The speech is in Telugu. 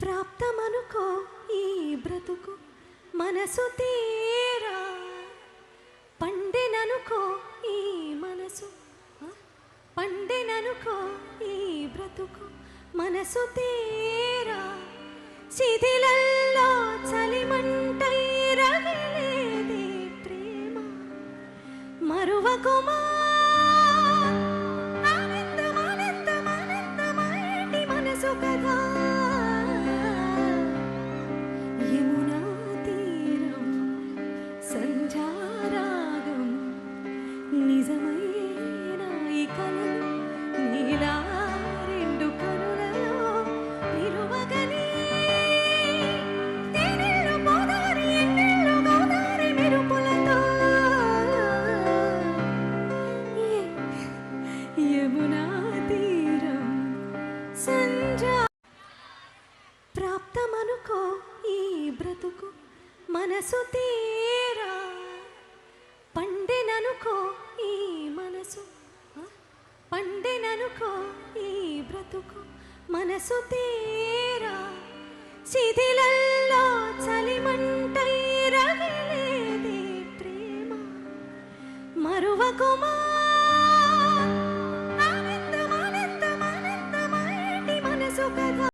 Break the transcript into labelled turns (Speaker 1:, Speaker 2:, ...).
Speaker 1: ప్రాప్తమనుకో ఈ బ్రతుకు మనసు తీరా పండెననుకో ఈ మనసు పండెననుకో ఈ బ్రతుకు మనసు తీరా శిథిలల్లో చలిమంటై రగిలేదే ప్రేమ మరువకుమా ఆనందమానందమానందమానంది మనసు కదా యమునా తీరం సంధ్యారాగం నిజమైన ఈ కలలు నీలా రెండు కనులలో నిలువగనే తేనెల్లో గోదారి ఎన్నెల్లో గోదారి మెరుపులతో యమునా తీరం సంధ్యా ప్రాప్తమనుకో ఈ బ్రతుకు మనసు తీరా పండెననుకో ఈ మనసు పండెననుకో ఈ బ్రతుకు మనసు తీరా శిథిలల్లో చలిమంటై రగిలేదే ప్రేమ మరువకుమా